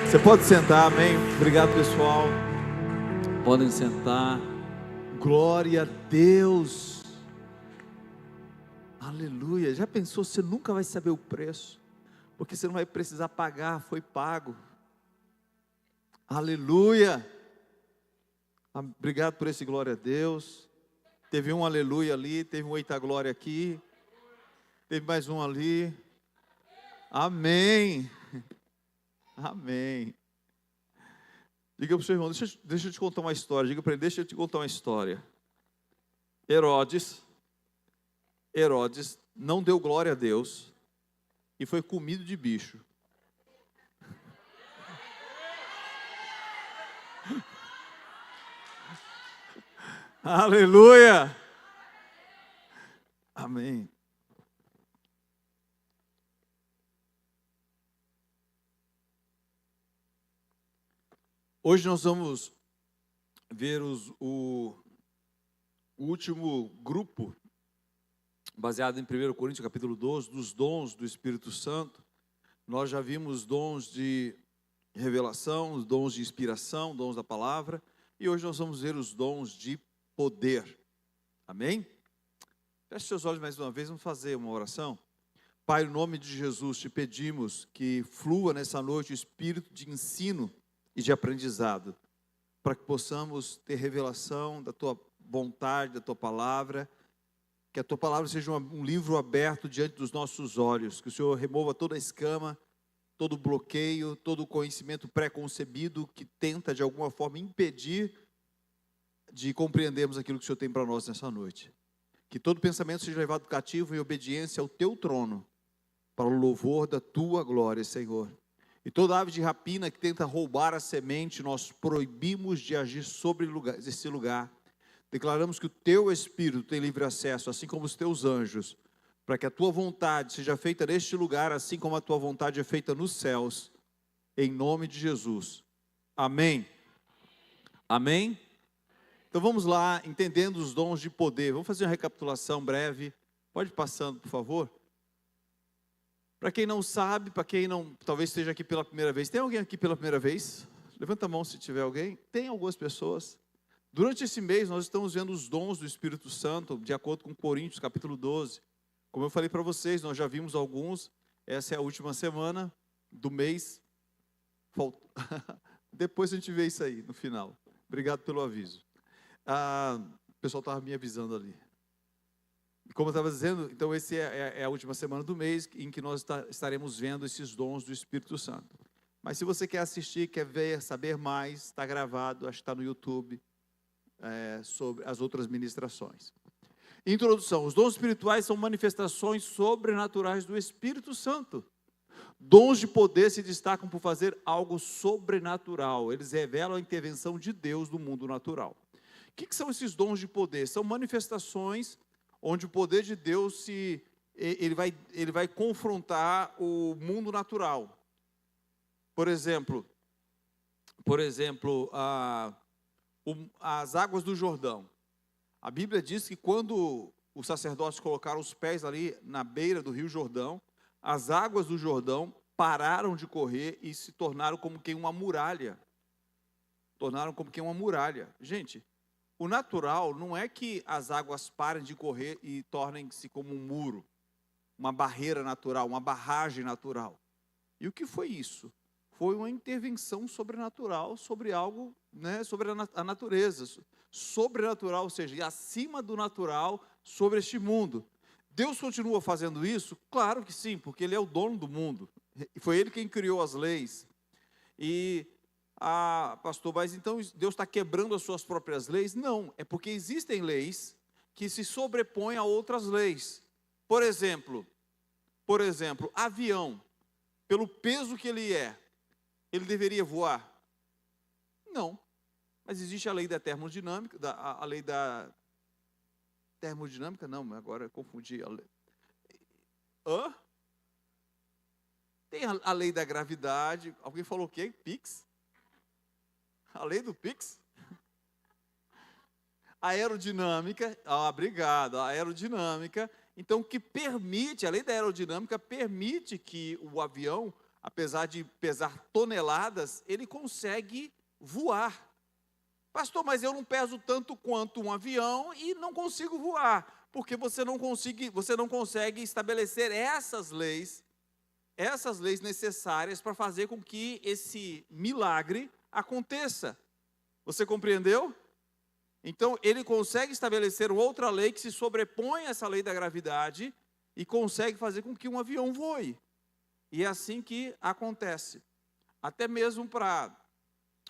Você pode sentar, amém? Obrigado, pessoal. Podem sentar. Glória a Deus. Aleluia. Já pensou, você nunca vai saber o preço, porque você não vai precisar pagar, foi pago. Aleluia. Obrigado por esse glória a Deus. Teve um aleluia ali, teve um eita glória aqui, teve mais um ali. Amém. Amém. Diga para o seu irmão, deixa eu te contar uma história. Diga para ele, deixa eu te contar uma história. Herodes não deu glória a Deus e foi comido de bicho. Aleluia. Amém. Hoje nós vamos ver o último grupo, baseado em 1 Coríntios capítulo 12, dos dons do Espírito Santo. Nós já vimos dons de revelação, os dons de inspiração, dons da palavra, e hoje nós vamos ver os dons de poder. Amém? Feche seus olhos mais uma vez, vamos fazer uma oração. Pai, no nome de Jesus, te pedimos que flua nessa noite o espírito de ensino e de aprendizado, para que possamos ter revelação da tua vontade, da tua palavra, que a tua palavra seja um livro aberto diante dos nossos olhos, que o Senhor remova toda a escama, todo bloqueio, todo conhecimento pré-concebido que tenta de alguma forma impedir de compreendermos aquilo que o Senhor tem para nós nessa noite. Que todo pensamento seja levado cativo em obediência ao teu trono, para o louvor da tua glória, Senhor. E toda ave de rapina que tenta roubar a semente, nós proibimos de agir sobre esse lugar. Declaramos que o teu Espírito tem livre acesso, assim como os teus anjos, para que a tua vontade seja feita neste lugar, assim como a tua vontade é feita nos céus, em nome de Jesus. Amém. Amém? Então vamos lá, entendendo os dons de poder. Vamos fazer uma recapitulação breve. Pode ir passando, por favor. Para quem não sabe, para quem não, talvez esteja aqui pela primeira vez. Tem alguém aqui pela primeira vez? Levanta a mão se tiver alguém. Tem algumas pessoas. Durante esse mês nós estamos vendo os dons do Espírito Santo, de acordo com Coríntios capítulo 12. Como eu falei para vocês, nós já vimos alguns. Essa é a última semana do mês. Depois a gente vê isso aí no final. Obrigado pelo aviso. O pessoal estava me avisando ali. Como eu estava dizendo, então essa é a última semana do mês em que nós estaremos vendo esses dons do Espírito Santo. Mas se você quer assistir, quer ver, saber mais, está gravado, acho que está no YouTube, sobre as outras ministrações. Introdução: os dons espirituais são manifestações sobrenaturais do Espírito Santo. Dons de poder se destacam por fazer algo sobrenatural. Eles revelam a intervenção de Deus no mundo natural. O que são esses dons de poder? São manifestações onde o poder de Deus ele vai confrontar o mundo natural. Por exemplo, as águas do Jordão. A Bíblia diz que quando os sacerdotes colocaram os pés ali na beira do rio Jordão, as águas do Jordão pararam de correr e se tornaram como que uma muralha. Gente, o natural não é que as águas parem de correr e tornem-se como um muro, uma barreira natural, uma barragem natural. E o que foi isso? Foi uma intervenção sobrenatural sobre algo, sobre a natureza, sobrenatural, ou seja, acima do natural sobre este mundo. Deus continua fazendo isso? Claro que sim, porque Ele é o dono do mundo. Foi Ele quem criou as leis. Pastor, mas então Deus está quebrando as suas próprias leis? Não, é porque existem leis que se sobrepõem a outras leis. Por exemplo, avião, pelo peso que ele deveria voar? Não, mas existe a lei da termodinâmica, a lei da termodinâmica, não, agora eu confundi. Tem a lei da gravidade, alguém falou o quê? Pix? A lei do Pix? Aerodinâmica, obrigado, a aerodinâmica, então que permite, a lei da aerodinâmica permite que o avião apesar de pesar toneladas, ele consegue voar. Pastor, mas eu não peso tanto quanto um avião e não consigo voar, porque você não consegue estabelecer essas leis necessárias para fazer com que esse milagre aconteça. Você compreendeu? Então, ele consegue estabelecer outra lei que se sobrepõe a essa lei da gravidade e consegue fazer com que um avião voe. E é assim que acontece. Até mesmo para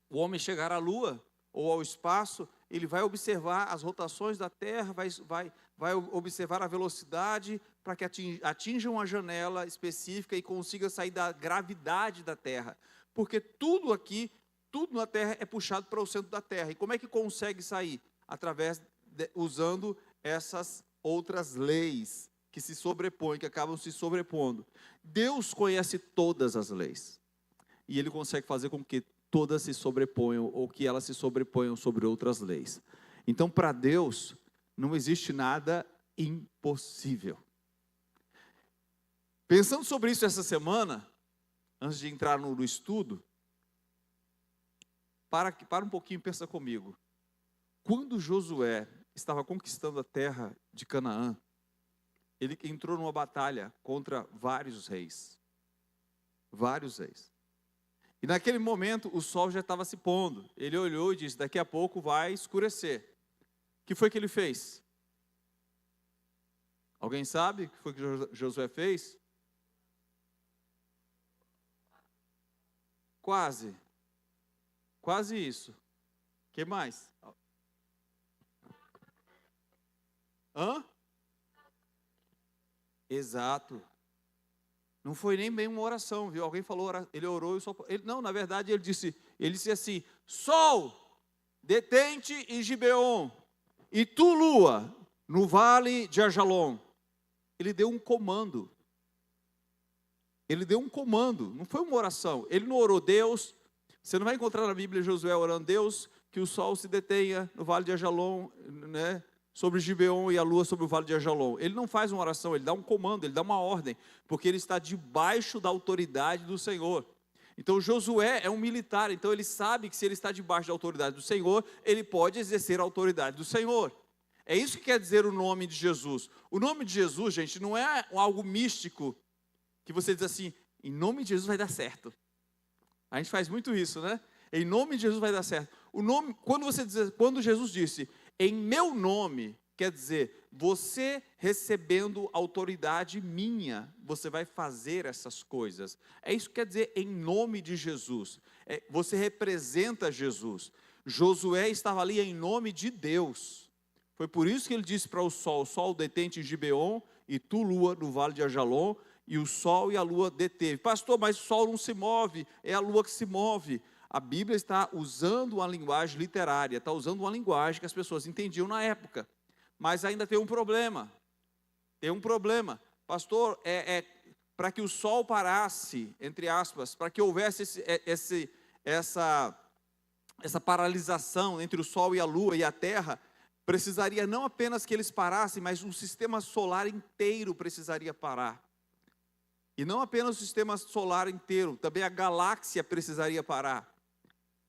o homem chegar à Lua ou ao espaço, ele vai observar as rotações da Terra, vai observar a velocidade para que atinja uma janela específica e consiga sair da gravidade da Terra. Porque tudo na Terra é puxado para o centro da Terra. E como é que consegue sair? Usando essas outras leis que se sobrepõem, que acabam se sobrepondo. Deus conhece todas as leis. E Ele consegue fazer com que todas se sobreponham, ou que elas se sobreponham sobre outras leis. Então, para Deus, não existe nada impossível. Pensando sobre isso essa semana, antes de entrar no estudo, para um pouquinho e pensa comigo. Quando Josué estava conquistando a terra de Canaã, ele entrou numa batalha contra vários reis. Vários reis. E naquele momento o sol já estava se pondo. Ele olhou e disse, daqui a pouco vai escurecer. O que foi que ele fez? Alguém sabe o que foi que Josué fez? Quase isso. O que mais? Exato. Não foi nem bem uma oração, viu? Alguém falou, ele orou e só. Não, na verdade ele disse assim: Sol, detente em Gibeon, e tu, lua, no vale de Ajalon. Ele deu um comando. Ele deu um comando, não foi uma oração. Ele não orou, Deus. Você não vai encontrar na Bíblia Josué orando, Deus, que o sol se detenha no vale de Ajalon, né? Sobre Gibeon e a lua sobre o vale de Ajalon. Ele não faz uma oração, ele dá um comando, ele dá uma ordem, porque ele está debaixo da autoridade do Senhor. Então Josué é um militar, então ele sabe que se ele está debaixo da autoridade do Senhor, ele pode exercer a autoridade do Senhor. É isso que quer dizer o nome de Jesus. O nome de Jesus, gente, não é algo místico, que você diz assim, em nome de Jesus vai dar certo. A gente faz muito isso, né? Em nome de Jesus vai dar certo. Quando Jesus disse, em meu nome, quer dizer, você recebendo autoridade minha, você vai fazer essas coisas. É isso que quer dizer em nome de Jesus. Você representa Jesus. Josué estava ali em nome de Deus. Foi por isso que ele disse para o sol detente em Gibeon, e tu, lua, no vale de Ajalon, e o sol e a lua deteve. Pastor, mas o sol não se move, é a lua que se move. A Bíblia está usando uma linguagem literária, está usando uma linguagem que as pessoas entendiam na época. Mas ainda tem um problema. Tem um problema. Pastor, para que o sol parasse, entre aspas, para que houvesse essa paralisação entre o sol e a lua e a terra, precisaria não apenas que eles parassem, mas o sistema solar inteiro precisaria parar. E não apenas o sistema solar inteiro, também a galáxia precisaria parar.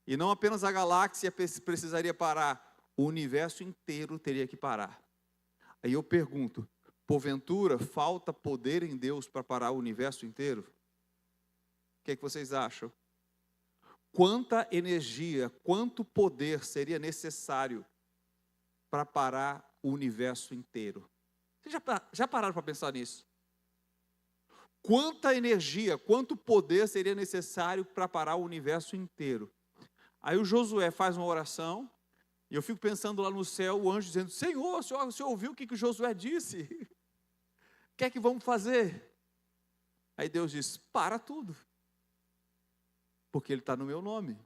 E não apenas a galáxia precisaria parar, o universo inteiro teria que parar. Aí eu pergunto, porventura falta poder em Deus para parar o universo inteiro? O que é que vocês acham? Quanta energia, quanto poder seria necessário para parar o universo inteiro? Vocês já pararam para pensar nisso? Quanta energia, quanto poder seria necessário para parar o universo inteiro? Aí o Josué faz uma oração, e eu fico pensando lá no céu, o anjo dizendo, Senhor, o senhor ouviu o que o Josué disse? O que é que vamos fazer? Aí Deus diz, para tudo. Porque ele está no meu nome.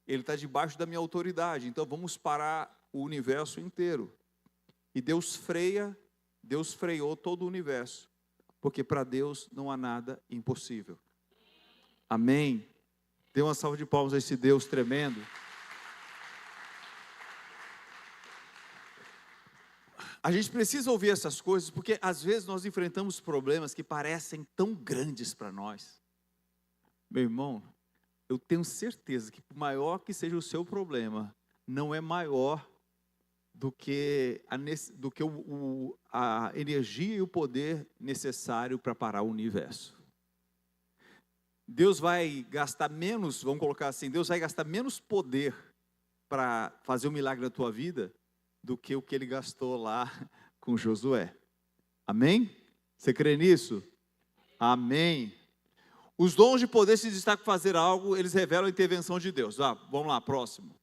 Ele está debaixo da minha autoridade, então vamos parar o universo inteiro. E Deus freou todo o universo. Porque para Deus não há nada impossível. Amém? Dê uma salva de palmas a esse Deus tremendo. A gente precisa ouvir essas coisas, porque às vezes nós enfrentamos problemas que parecem tão grandes para nós. Meu irmão, eu tenho certeza que por maior que seja o seu problema, não é maior do que a energia e o poder necessário para parar o universo. Deus vai gastar menos, vamos colocar assim, Deus vai gastar menos poder para fazer um milagre na tua vida do que o que ele gastou lá com Josué. Amém? Você crê nisso? Amém. Os dons de poder se destacam para fazer algo, eles revelam a intervenção de Deus. Vamos lá, próximo.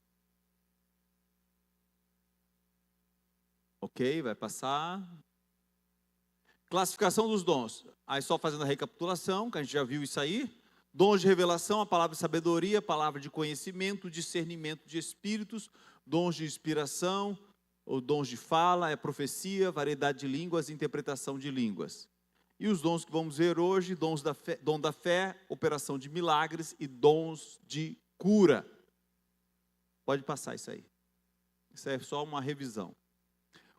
Ok, vai passar. Classificação dos dons. Aí só fazendo a recapitulação, que a gente já viu isso aí. Dons de revelação, a palavra de sabedoria, a palavra de conhecimento, discernimento de espíritos, dons de inspiração, ou dons de fala, profecia, variedade de línguas, interpretação de línguas. E os dons que vamos ver hoje, dom da fé, operação de milagres e dons de cura. Pode passar isso aí. Isso é só uma revisão.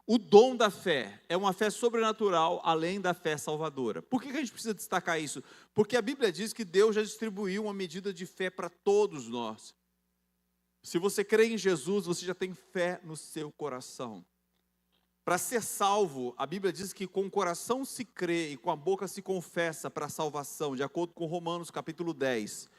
O dom da fé é uma fé sobrenatural, além da fé salvadora. Por que a gente precisa destacar isso? Porque a Bíblia diz que Deus já distribuiu uma medida de fé para todos nós. Se você crê em Jesus, você já tem fé no seu coração. Para ser salvo, a Bíblia diz que com o coração se crê e com a boca se confessa para a salvação, de acordo com Romanos capítulo 10.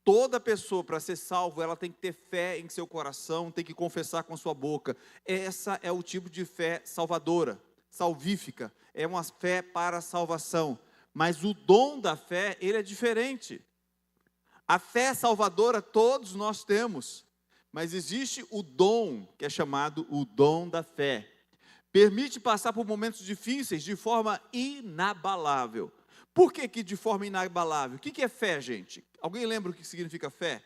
Toda pessoa, para ser salvo, ela tem que ter fé em seu coração, tem que confessar com a sua boca. Essa é o tipo de fé salvadora, salvífica. É uma fé para a salvação. Mas o dom da fé, ele é diferente. A fé salvadora todos nós temos. Mas existe o dom, que é chamado o dom da fé. Permite passar por momentos difíceis de forma inabalável. Por que de forma inabalável? O que é fé, gente? Alguém lembra o que significa fé?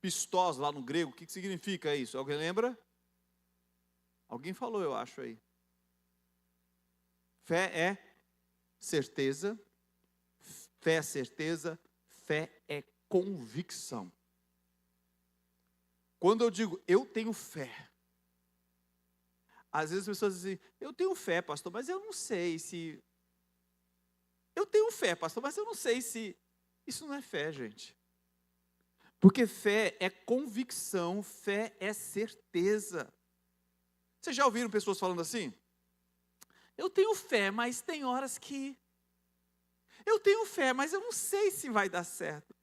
Pistós, lá no grego, o que significa isso? Alguém lembra? Alguém falou, eu acho aí. Fé é certeza, fé é convicção. Quando eu digo, eu tenho fé, às vezes as pessoas dizem, eu tenho fé, pastor, mas eu não sei se... Eu tenho fé, pastor, mas eu não sei se... Isso não é fé, gente. Porque fé é convicção, fé é certeza. Vocês já ouviram pessoas falando assim? Eu tenho fé, mas tem horas que... Eu tenho fé, mas eu não sei se vai dar certo.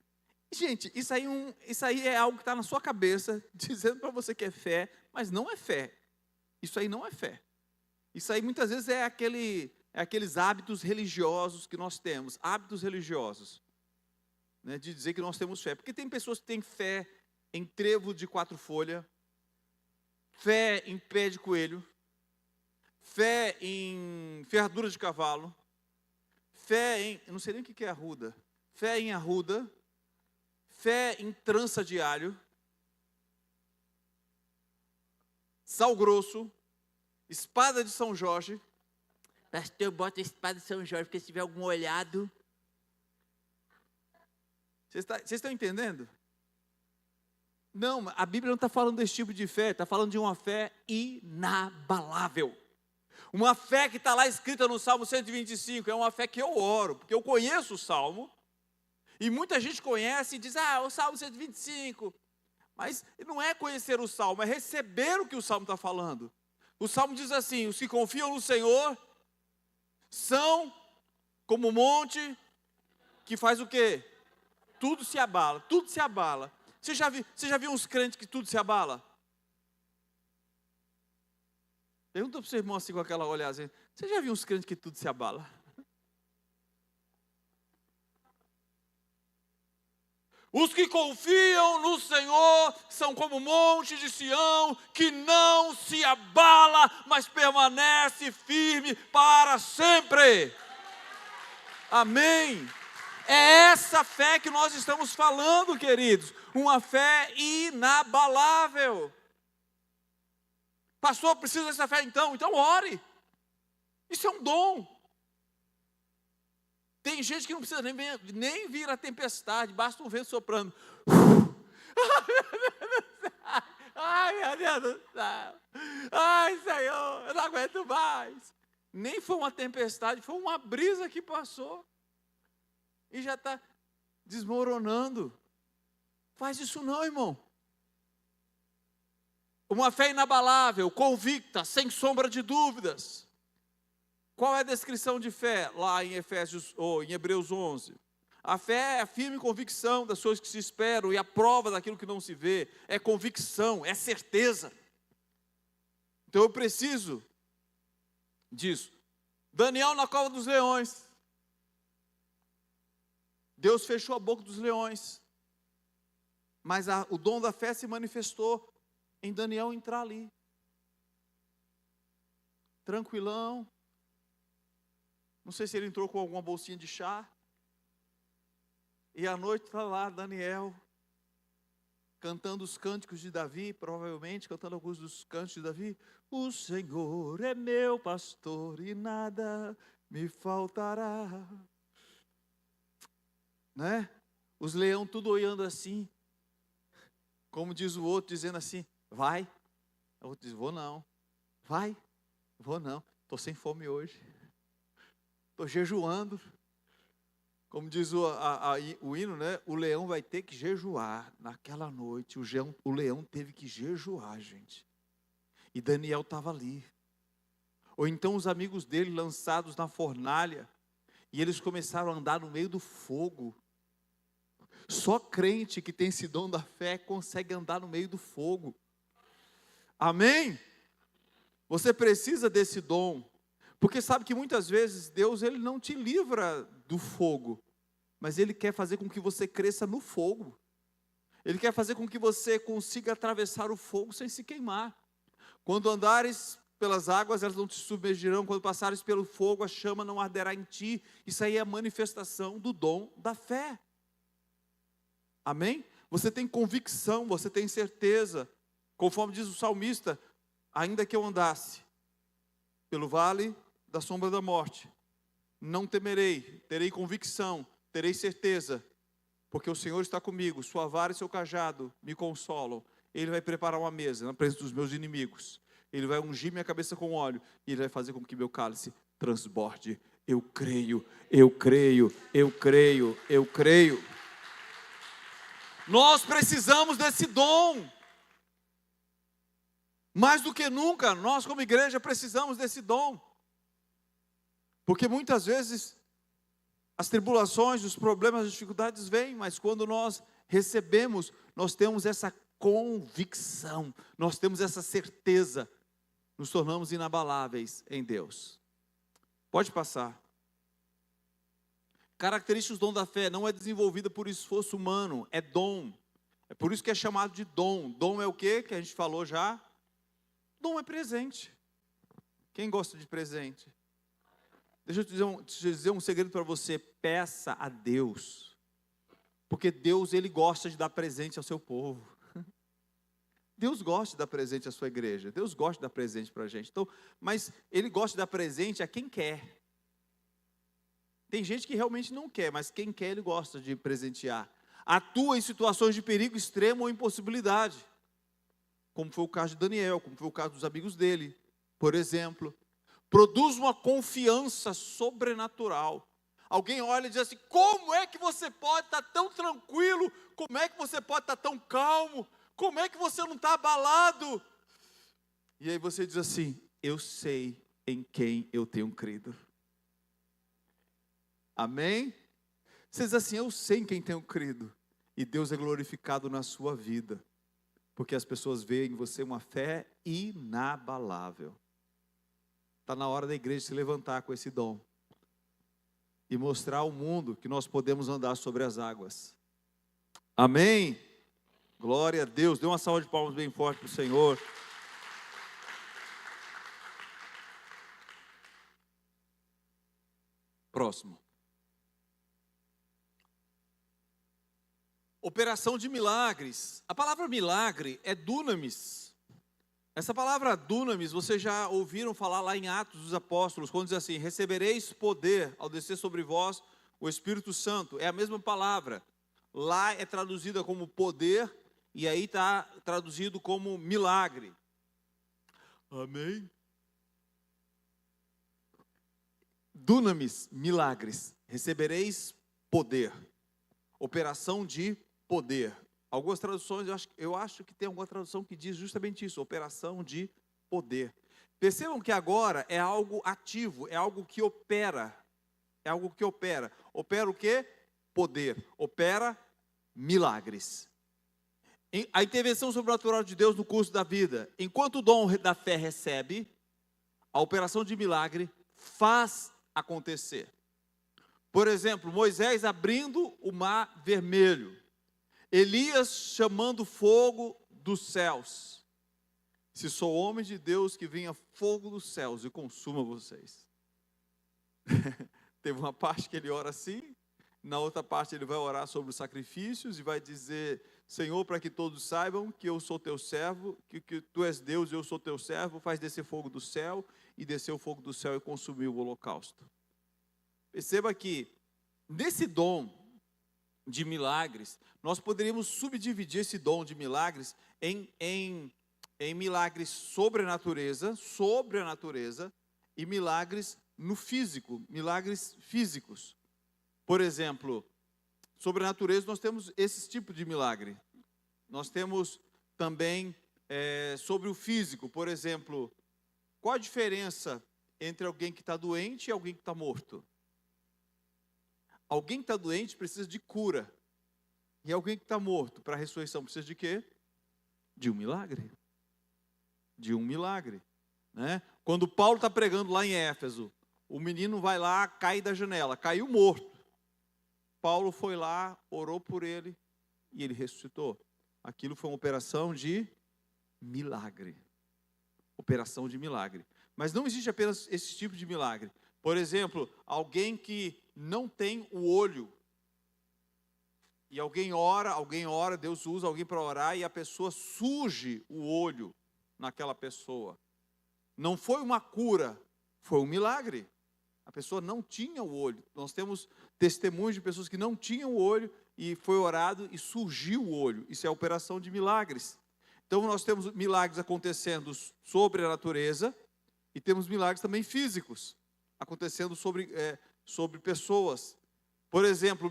Gente, isso aí é algo que está na sua cabeça, dizendo para você que é fé, mas não é fé. Isso aí não é fé. Isso aí muitas vezes é aqueles hábitos religiosos que nós temos. Hábitos religiosos. Né, de dizer que nós temos fé. Porque tem pessoas que têm fé em trevo de 4 folhas. Fé em pé de coelho. Fé em ferradura de cavalo. Fé em... Eu não sei nem o que é arruda. Fé em arruda. Fé em trança de alho. Sal grosso, espada de São Jorge. Pastor, bota a espada de São Jorge, porque se tiver algum olhado. Vocês estão entendendo? Não, a Bíblia não está falando desse tipo de fé, está falando de uma fé inabalável. Uma fé que está lá escrita no Salmo 125, é uma fé que eu oro, porque eu conheço o Salmo, e muita gente conhece e diz, o Salmo 125... Mas não é conhecer o Salmo, é receber o que o Salmo está falando. O Salmo diz assim, os que confiam no Senhor são como um monte que faz o quê? Tudo se abala, tudo se abala. Você já viu uns crentes que tudo se abala? Pergunta para o seu irmão assim com aquela olhada, você já viu uns crentes que tudo se abala? Os que confiam no Senhor são como o monte de Sião, que não se abala, mas permanece firme para sempre. Amém. É essa fé que nós estamos falando, queridos. Uma fé inabalável. Pastor, precisa dessa fé então? Então ore. Isso é um dom. Tem gente que não precisa nem vir a tempestade, basta um vento soprando. Ai, meu Deus do céu. Ai, Senhor, eu não aguento mais. Nem foi uma tempestade, foi uma brisa que passou. e já está desmoronando. Faz isso não, irmão. Uma fé inabalável, convicta, sem sombra de dúvidas. Qual é a descrição de fé lá em Efésios ou em Hebreus 11? A fé é a firme convicção das coisas que se esperam e a prova daquilo que não se vê. É convicção, é certeza. Então eu preciso disso. Daniel na cova dos leões. Deus fechou a boca dos leões. Mas o dom da fé se manifestou em Daniel entrar ali. Tranquilão. Não sei se ele entrou com alguma bolsinha de chá. E à noite está lá Daniel, cantando os cânticos de Davi, provavelmente cantando alguns dos cânticos de Davi. O Senhor é meu pastor e nada me faltará. Né? Os leões tudo olhando assim. Como diz o outro, dizendo assim, vai. O outro diz, vou não. Vai, vou não. Estou sem fome hoje. Estou jejuando. Como diz o hino, né? O leão vai ter que jejuar. Naquela noite, o leão teve que jejuar, gente. E Daniel estava ali. Ou então os amigos dele lançados na fornalha. E eles começaram a andar no meio do fogo. Só crente que tem esse dom da fé consegue andar no meio do fogo. Amém? Você precisa desse dom. Porque sabe que muitas vezes Deus ele não te livra do fogo, mas Ele quer fazer com que você cresça no fogo. Ele quer fazer com que você consiga atravessar o fogo sem se queimar. Quando andares pelas águas, elas não te submergirão. Quando passares pelo fogo, a chama não arderá em ti. Isso aí é a manifestação do dom da fé. Amém? Você tem convicção, você tem certeza. Conforme diz o salmista, ainda que eu andasse pelo vale da sombra da morte, não temerei, terei convicção, terei certeza, porque o Senhor está comigo, sua vara e seu cajado me consolam. Ele vai preparar uma mesa na presença dos meus inimigos. Ele vai ungir minha cabeça com óleo e Ele vai fazer com que meu cálice transborde. Eu creio, eu creio, eu creio, eu creio. Nós precisamos desse dom. Mais do que nunca, nós como igreja precisamos desse dom. Porque muitas vezes as tribulações, os problemas, as dificuldades vêm, mas quando nós recebemos, nós temos essa convicção, nós temos essa certeza, nos tornamos inabaláveis em Deus. Pode passar. Características do dom da fé não é desenvolvida por esforço humano, é dom. É por isso que é chamado de dom. Dom é o quê? Que a gente falou já. Dom é presente. Quem gosta de presente? Deixa eu te dizer um segredo para você. Peça a Deus. Porque Deus, Ele gosta de dar presente ao seu povo. Deus gosta de dar presente à sua igreja. Deus gosta de dar presente para a gente. Então, mas Ele gosta de dar presente a quem quer. Tem gente que realmente não quer, mas quem quer Ele gosta de presentear. Atua em situações de perigo extremo ou impossibilidade. Como foi o caso de Daniel, como foi o caso dos amigos dele. Por exemplo, produz uma confiança sobrenatural. Alguém olha e diz assim, como é que você pode estar tão tranquilo? Como é que você pode estar tão calmo? Como é que você não está abalado? E aí você diz assim, eu sei em quem eu tenho crido. Amém? Você diz assim, eu sei em quem tenho crido. E Deus é glorificado na sua vida. Porque as pessoas veem em você uma fé inabalável. Está na hora da igreja se levantar com esse dom. E mostrar ao mundo que nós podemos andar sobre as águas. Amém? Glória a Deus. Dê uma salva de palmas bem forte para o Senhor. Próximo. Operação de milagres. A palavra milagre é dunamis. Essa palavra dunamis, vocês já ouviram falar lá em Atos dos Apóstolos, quando diz assim, recebereis poder ao descer sobre vós o Espírito Santo. É a mesma palavra. Lá é traduzida como poder e aí está traduzido como milagre. Amém? Dunamis, milagres. Recebereis poder. Operação de poder. Algumas traduções, eu acho que tem alguma tradução que diz justamente isso, operação de poder. Percebam que agora é algo ativo, é algo que opera. É algo que opera. Opera o quê? Poder. Opera milagres. A intervenção sobrenatural de Deus no curso da vida. Enquanto o dom da fé recebe, a operação de milagre faz acontecer. Por exemplo, Moisés abrindo o mar vermelho. Elias chamando fogo dos céus. Se sou homem de Deus, que venha fogo dos céus e consuma vocês. Teve uma parte que ele ora assim, na outra parte ele vai orar sobre os sacrifícios e vai dizer: Senhor, para que todos saibam que eu sou teu servo, que tu és Deus e eu sou teu servo, faz descer fogo do céu, e desceu o fogo do céu e consumiu o holocausto. Perceba que nesse dom de milagres, nós poderíamos subdividir esse dom de milagres em milagres sobre a natureza e milagres no físico, milagres físicos. Por exemplo, sobre a natureza nós temos esse tipo de milagre. Nós temos também sobre o físico, por exemplo, qual a diferença entre alguém que está doente e alguém que está morto? Alguém que está doente precisa de cura. E alguém que está morto para a ressurreição precisa de quê? De um milagre. De um milagre. Né? Quando Paulo está pregando lá em Éfeso, o menino vai lá, cai da janela, caiu morto. Paulo foi lá, orou por ele e ele ressuscitou. Aquilo foi uma operação de milagre. Operação de milagre. Mas não existe apenas esse tipo de milagre. Por exemplo, alguém que não tem o olho. E alguém ora, Deus usa alguém para orar e a pessoa surge o olho naquela pessoa. Não foi uma cura, foi um milagre. A pessoa não tinha o olho. Nós temos testemunhos de pessoas que não tinham o olho e foi orado e surgiu o olho. Isso é a operação de milagres. Então nós temos milagres acontecendo sobre a natureza e temos milagres também físicos acontecendo sobre pessoas. Por exemplo,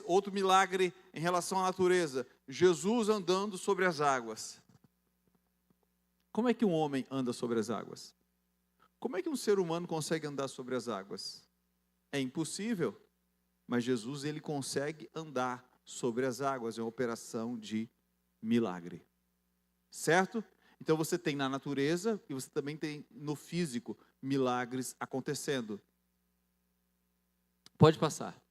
outro milagre em relação à natureza, Jesus andando sobre as águas. Como é que um homem anda sobre as águas? Como é que um ser humano consegue andar sobre as águas? É impossível, mas Jesus ele consegue andar sobre as águas, é uma operação de milagre. Certo? Então você tem na natureza e você também tem no físico milagres acontecendo. Pode passar.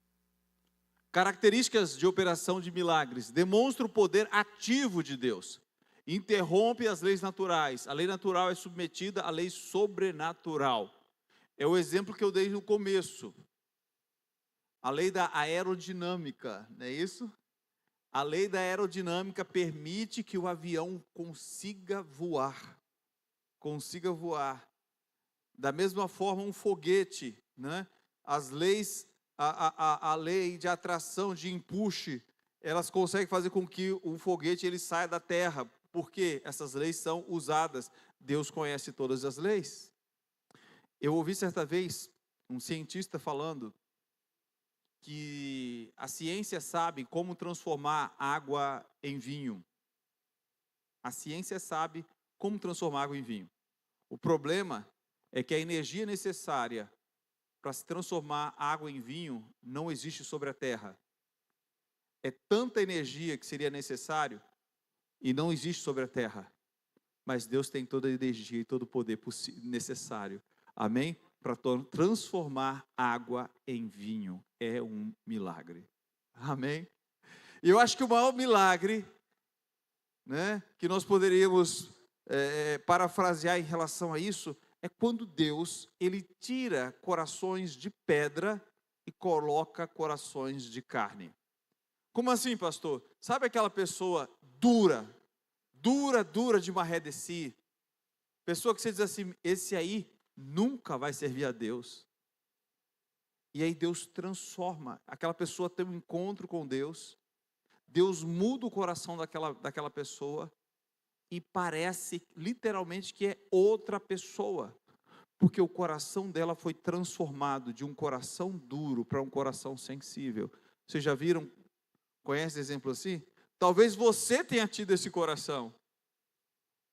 Características de operação de milagres. Demonstra o poder ativo de Deus. Interrompe as leis naturais. A lei natural é submetida à lei sobrenatural. É o exemplo que eu dei no começo. A lei da aerodinâmica, não é isso? A lei da aerodinâmica permite que o avião consiga voar. Consiga voar. Da mesma forma, um foguete, né? As leis, a lei de atração, de empuxe, elas conseguem fazer com que o foguete ele saia da terra. Porque essas leis são usadas. Deus conhece todas as leis. Eu ouvi certa vez um cientista falando que a ciência sabe como transformar água em vinho. A ciência sabe como transformar água em vinho. O problema é que a energia necessária para se transformar água em vinho não existe sobre a terra. É tanta energia que seria necessário e não existe sobre a terra. Mas Deus tem toda a energia e todo o poder necessário. Amém? Para transformar água em vinho. É um milagre. Amém? E eu acho que o maior milagre, né, que nós poderíamos parafrasear em relação a isso, é quando Deus, ele tira corações de pedra e coloca corações de carne. Como assim, pastor? Sabe aquela pessoa dura de maré de si? Pessoa que você diz assim, esse aí nunca vai servir a Deus. E aí Deus transforma, aquela pessoa tem um encontro com Deus, Deus muda o coração daquela pessoa e parece literalmente que é outra pessoa, porque o coração dela foi transformado de um coração duro para um coração sensível. Vocês já viram? Conhece exemplo assim? Talvez você tenha tido esse coração.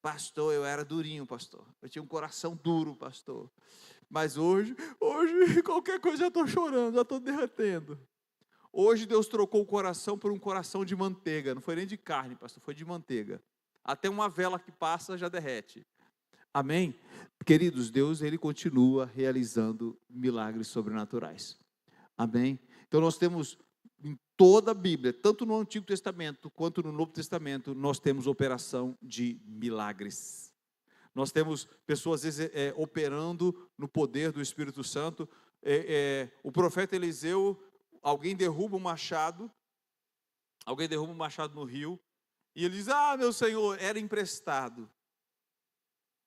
Pastor, eu era durinho, pastor. Eu tinha um coração duro, pastor. Mas hoje, qualquer coisa já estou chorando, já estou derretendo. Hoje Deus trocou o coração por um coração de manteiga. Não foi nem de carne, pastor, foi de manteiga. Até uma vela que passa já derrete. Amém? Queridos, Deus, Ele continua realizando milagres sobrenaturais. Amém? Então nós temos em toda a Bíblia, tanto no Antigo Testamento quanto no Novo Testamento, nós temos operação de milagres. Nós temos pessoas, às vezes, operando no poder do Espírito Santo. O profeta Eliseu, alguém derruba um machado no rio, e ele diz, meu Senhor, era emprestado.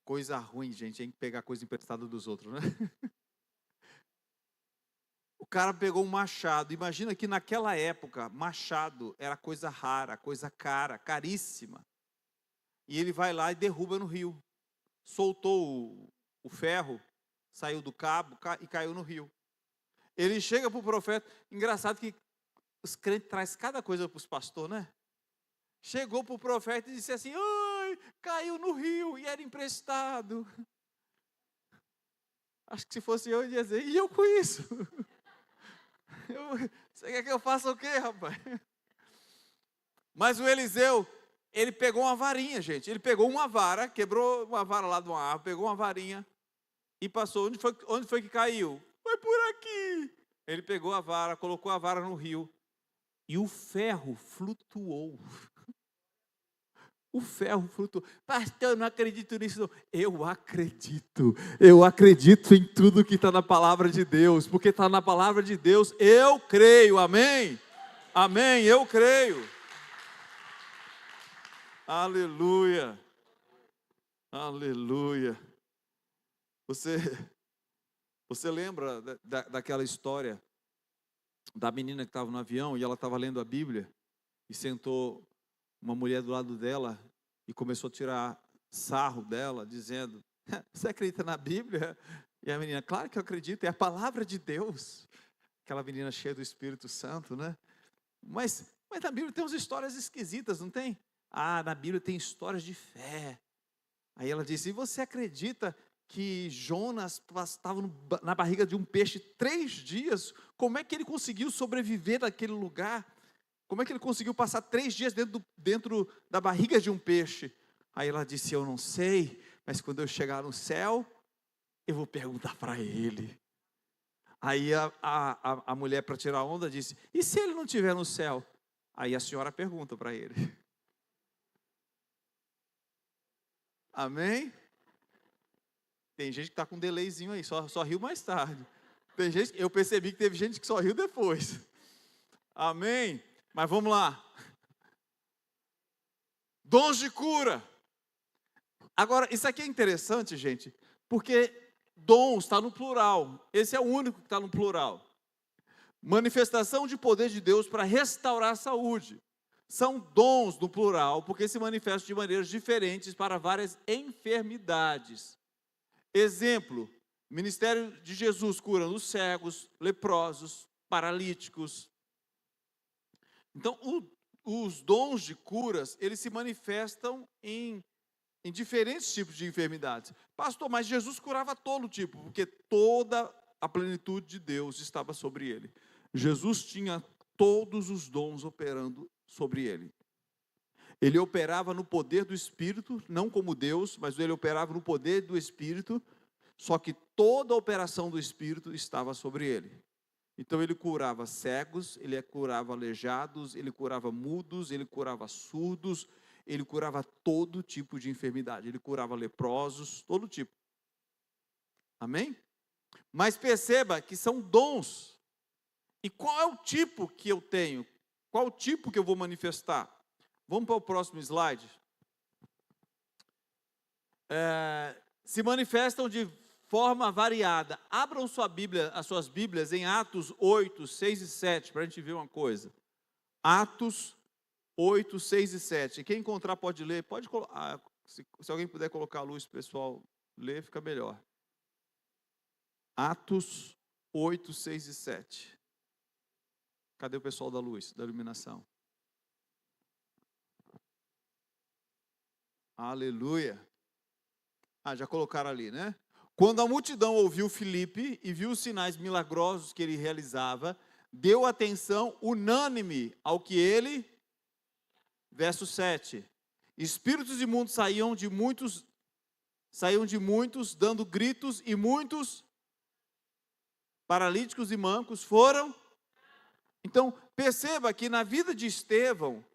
Coisa ruim, gente, tem que pegar coisa emprestada dos outros, né? O cara pegou um machado. Imagina que naquela época, machado era coisa rara, coisa cara, caríssima. E ele vai lá e derruba no rio. Soltou o ferro, saiu do cabo e caiu no rio. Ele chega para o profeta. Engraçado que os crentes trazem cada coisa para os pastores, né? Chegou para o profeta e disse assim, ai, caiu no rio e era emprestado. Acho que se fosse eu ia dizer, e eu com isso? Você quer que eu faça o quê, rapaz? Mas o Eliseu, ele pegou uma varinha, gente. Ele pegou uma vara, quebrou uma vara lá de uma árvore, pegou uma varinha e passou. Onde foi que caiu? Foi por aqui. Ele pegou a vara, colocou a vara no rio e o ferro flutuou. O ferro flutuou. Pastor, eu não acredito nisso não. Eu acredito em tudo que está na palavra de Deus, porque está na palavra de Deus, eu creio, amém? Amém, eu creio. Aleluia, aleluia. Você lembra daquela história da menina que estava no avião e ela estava lendo a Bíblia e sentou uma mulher do lado dela e começou a tirar sarro dela, dizendo, você acredita na Bíblia? E a menina, claro que eu acredito, é a palavra de Deus. Aquela menina cheia do Espírito Santo, né? Mas na Bíblia tem umas histórias esquisitas, não tem? Na Bíblia tem histórias de fé. Aí ela disse, e você acredita que Jonas estava na barriga de um peixe 3 dias? Como é que ele conseguiu sobreviver naquele lugar? Como é que ele conseguiu passar 3 dias dentro da barriga de um peixe? Aí ela disse, eu não sei, mas quando eu chegar no céu, eu vou perguntar para ele. Aí a mulher, para tirar onda, disse, e se ele não estiver no céu? Aí a senhora pergunta para ele. Amém? Tem gente que está com um delayzinho aí, só riu mais tarde. Tem gente, eu percebi que teve gente que só riu depois. Amém? Mas vamos lá. Dons de cura. Agora, isso aqui é interessante, gente, porque dons está no plural. Esse é o único que está no plural. Manifestação de poder de Deus para restaurar a saúde. São dons no plural, porque se manifestam de maneiras diferentes para várias enfermidades. Exemplo, ministério de Jesus curando os cegos, leprosos, paralíticos. Então, os dons de curas, eles se manifestam em diferentes tipos de enfermidades. Pastor, mas Jesus curava todo tipo, porque toda a plenitude de Deus estava sobre ele. Jesus tinha todos os dons operando sobre ele. Ele operava no poder do Espírito, não como Deus, mas ele operava no poder do Espírito, só que toda a operação do Espírito estava sobre ele. Então ele curava cegos, ele curava aleijados, ele curava mudos, ele curava surdos, ele curava todo tipo de enfermidade, ele curava leprosos, todo tipo. Amém? Mas perceba que são dons. E qual é o tipo que eu tenho? Qual o tipo que eu vou manifestar? Vamos para o próximo slide. Se manifestam de forma variada. Abram sua Bíblia, as suas Bíblias em Atos 8, 6 e 7, para a gente ver uma coisa. Atos 8, 6 e 7. Quem encontrar pode ler. Pode colocar. Se alguém puder colocar a luz, pessoal, ler, fica melhor. Atos 8, 6 e 7. Cadê o pessoal da luz, da iluminação? Aleluia. Já colocaram ali, né? Quando a multidão ouviu Filipe e viu os sinais milagrosos que ele realizava, deu atenção unânime ao que ele... Verso 7. Espíritos imundos saíam de muitos, dando gritos, e muitos paralíticos e mancos foram. Então, perceba que na vida de Estevão,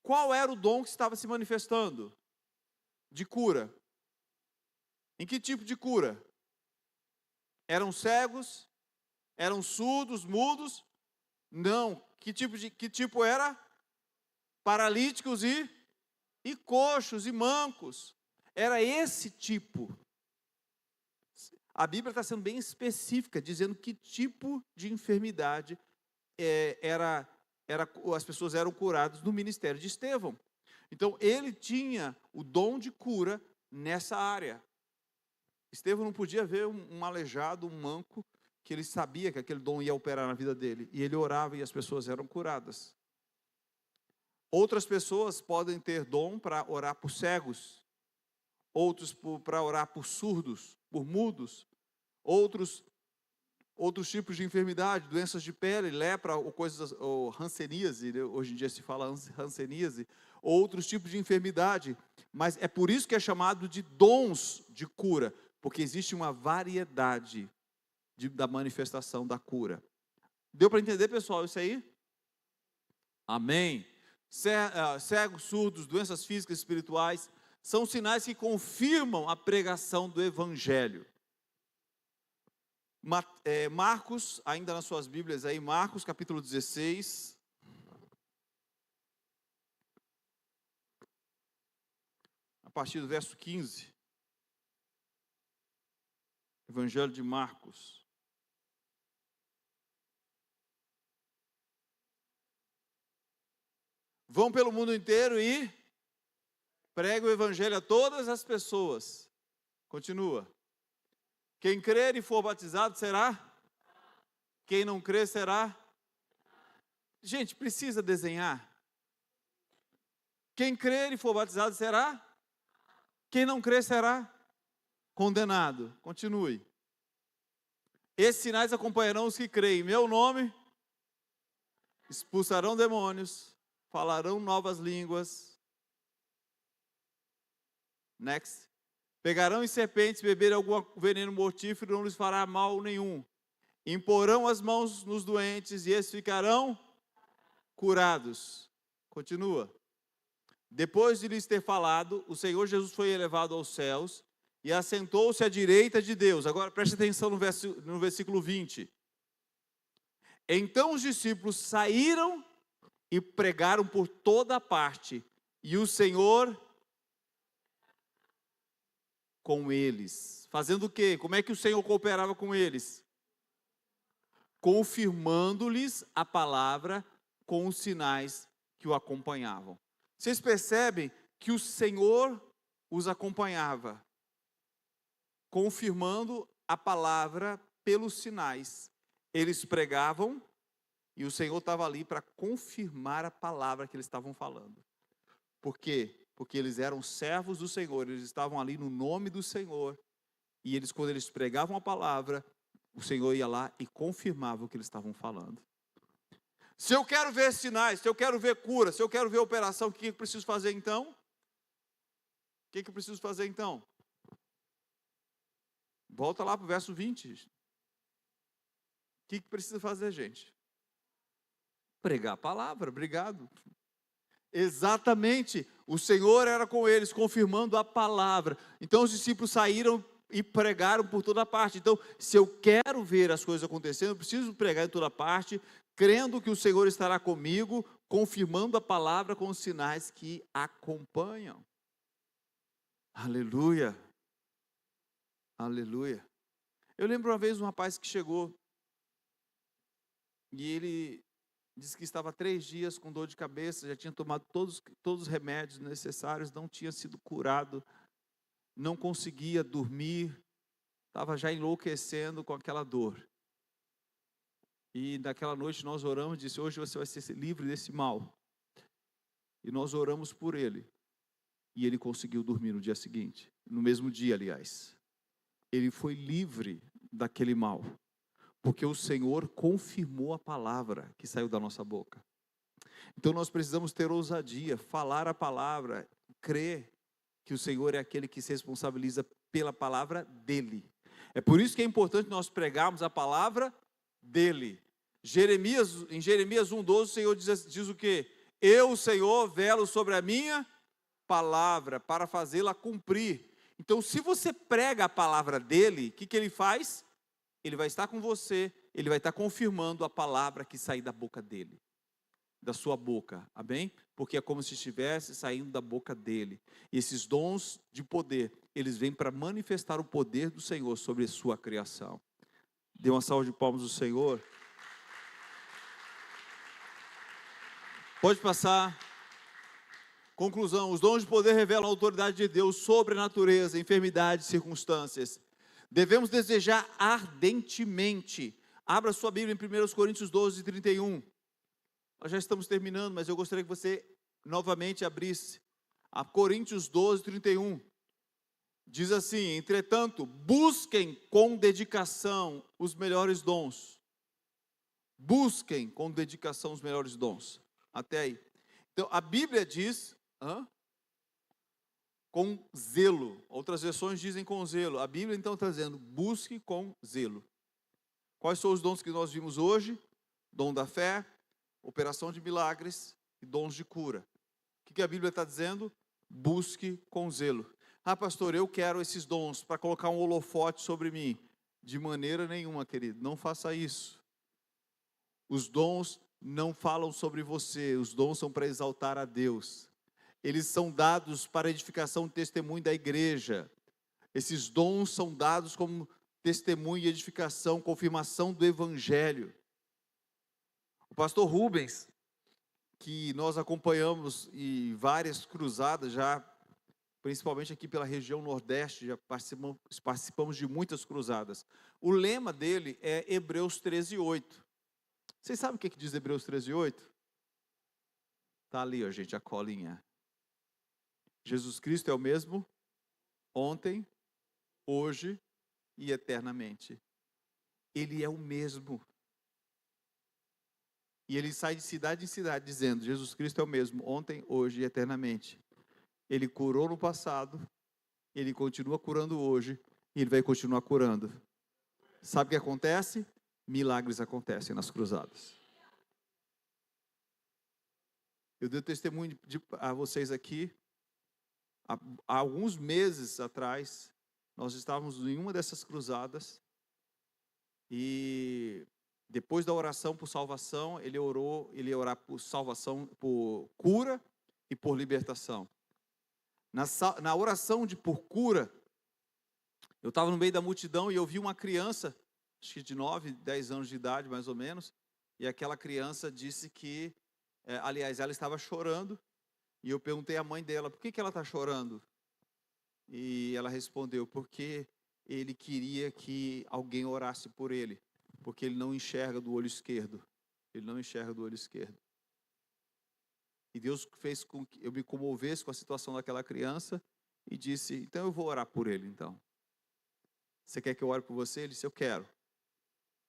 qual era o dom que estava se manifestando? De cura. Em que tipo de cura? Eram cegos? Eram surdos, mudos? Não. Que tipo era? Paralíticos e coxos e mancos. Era esse tipo. A Bíblia está sendo bem específica, dizendo que tipo de enfermidade as pessoas eram curadas no ministério de Estevão. Então, ele tinha o dom de cura nessa área. Estevão não podia ver um aleijado, um manco, que ele sabia que aquele dom ia operar na vida dele. E ele orava e as pessoas eram curadas. Outras pessoas podem ter dom para orar por cegos, outros para orar por surdos, por mudos, outros tipos de enfermidade, doenças de pele, lepra ou hanseníase, hoje em dia se fala hanseníase, outros tipos de enfermidade, mas é por isso que é chamado de dons de cura, porque existe uma variedade da manifestação da cura. Deu para entender, pessoal, isso aí? Amém. Cegos, surdos, doenças físicas e espirituais, são sinais que confirmam a pregação do Evangelho. Marcos, ainda nas suas Bíblias aí, Marcos capítulo 16. A partir do verso 15. Evangelho de Marcos. Vão pelo mundo inteiro e pregam o Evangelho a todas as pessoas. Continua. Quem crer e for batizado será? Quem não crer será? Gente, precisa desenhar. Quem crer e for batizado será? Quem não crer será? Condenado. Continue. Esses sinais acompanharão os que creem em meu nome, expulsarão demônios, falarão novas línguas. Next. Pegarão em serpentes, beberem algum veneno mortífero, não lhes fará mal nenhum. Imporão as mãos nos doentes e esses ficarão curados. Continua. Depois de lhes ter falado, o Senhor Jesus foi elevado aos céus e assentou-se à direita de Deus. Agora preste atenção no versículo 20. Então os discípulos saíram e pregaram por toda parte, e o Senhor com eles. Fazendo o quê? Como é que o Senhor cooperava com eles? Confirmando-lhes a palavra com os sinais que o acompanhavam. Vocês percebem que o Senhor os acompanhava, confirmando a palavra pelos sinais. Eles pregavam e o Senhor estava ali para confirmar a palavra que eles estavam falando. Por quê? Porque eles eram servos do Senhor, eles estavam ali no nome do Senhor. E quando eles pregavam a palavra, o Senhor ia lá e confirmava o que eles estavam falando. Se eu quero ver sinais, se eu quero ver cura, se eu quero ver operação, o que eu preciso fazer então? O que eu preciso fazer então? Volta lá para o verso 20. O que precisa fazer, gente? Pregar a palavra, obrigado. Exatamente, o Senhor era com eles, confirmando a palavra. Então os discípulos saíram e pregaram por toda parte. Então, se eu quero ver as coisas acontecendo, eu preciso pregar em toda parte, crendo que o Senhor estará comigo, confirmando a palavra com os sinais que acompanham. Aleluia. Aleluia. Eu lembro uma vez um rapaz que chegou e ele disse que estava 3 dias com dor de cabeça, já tinha tomado todos os remédios necessários, não tinha sido curado, não conseguia dormir, estava já enlouquecendo com aquela dor. E naquela noite nós oramos, disse, hoje você vai ser livre desse mal. E nós oramos por ele. E ele conseguiu dormir no dia seguinte. No mesmo dia, aliás. Ele foi livre daquele mal. Porque o Senhor confirmou a palavra que saiu da nossa boca. Então nós precisamos ter ousadia, falar a palavra, crer que o Senhor é aquele que se responsabiliza pela palavra dele. É por isso que é importante nós pregarmos a palavra dele. Em Jeremias 1,12, o Senhor diz o quê? Eu, Senhor, velo sobre a minha palavra para fazê-la cumprir. Então, se você prega a palavra dele, o que ele faz? Ele vai estar com você, ele vai estar confirmando a palavra que sair da boca dele, da sua boca, amém? Porque é como se estivesse saindo da boca dele. E esses dons de poder, eles vêm para manifestar o poder do Senhor sobre a sua criação. Dê uma salva de palmas do Senhor. Pode passar. Conclusão, os dons de poder revelam a autoridade de Deus sobre a natureza, enfermidades, circunstâncias. Devemos desejar ardentemente. Abra sua Bíblia em 1 Coríntios 12, 31. Nós já estamos terminando, mas eu gostaria que você novamente abrisse. A Coríntios 12, 31. Diz assim, entretanto, busquem com dedicação os melhores dons. Busquem com dedicação os melhores dons. Até aí. Então, a Bíblia diz, com zelo. Outras versões dizem com zelo. A Bíblia então está dizendo, busque com zelo. Quais são os dons que nós vimos hoje? Dom da fé, operação de milagres e dons de cura. O que a Bíblia está dizendo? Busque com zelo. Ah, pastor, eu quero esses dons para colocar um holofote sobre mim. De maneira nenhuma, querido, não faça isso. Os dons não falam sobre você, os dons são para exaltar a Deus. Eles são dados para edificação e testemunho da igreja. Esses dons são dados como testemunho e edificação, confirmação do evangelho. O pastor Rubens, que nós acompanhamos em várias cruzadas já, principalmente aqui pela região Nordeste, já participamos de muitas cruzadas. O lema dele é Hebreus 13:8. Vocês sabem o que diz Hebreus 13:8? Está ali, ó, gente, a colinha. Jesus Cristo é o mesmo ontem, hoje e eternamente. Ele é o mesmo. E ele sai de cidade em cidade dizendo, Jesus Cristo é o mesmo ontem, hoje e eternamente. Ele curou no passado, ele continua curando hoje e ele vai continuar curando. Sabe o que acontece? Milagres acontecem nas cruzadas. Eu dei testemunho a vocês aqui. Há alguns meses atrás, nós estávamos em uma dessas cruzadas e depois da oração por salvação, ele ia orar por salvação, por cura e por libertação. Na oração por cura, eu estava no meio da multidão e eu vi uma criança, acho que de 9, 10 anos de idade mais ou menos, e aquela criança disse que, aliás, ela estava chorando, e eu perguntei à mãe dela, por que ela está chorando? E ela respondeu, porque ele queria que alguém orasse por ele, porque ele não enxerga do olho esquerdo. Ele não enxerga do olho esquerdo. E Deus fez com que eu me comovesse com a situação daquela criança e disse, então eu vou orar por ele, então. Você quer que eu ore por você? Ele disse, eu quero.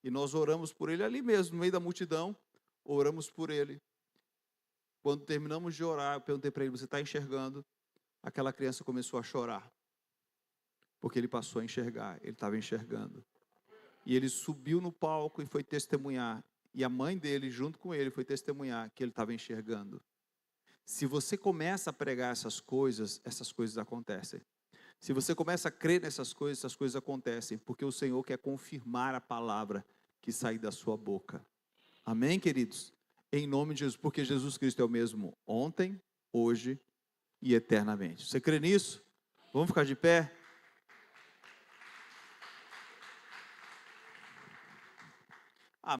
E nós oramos por ele ali mesmo, no meio da multidão, oramos por ele. Quando terminamos de orar, eu perguntei para ele, você está enxergando? Aquela criança começou a chorar. Porque ele passou a enxergar, ele estava enxergando. E ele subiu no palco e foi testemunhar. E a mãe dele, junto com ele, foi testemunhar que ele estava enxergando. Se você começa a pregar essas coisas acontecem. Se você começa a crer nessas coisas, essas coisas acontecem. Porque o Senhor quer confirmar a palavra que sai da sua boca. Amém, queridos? Em nome de Jesus, porque Jesus Cristo é o mesmo ontem, hoje e eternamente. Você crê nisso? Vamos ficar de pé?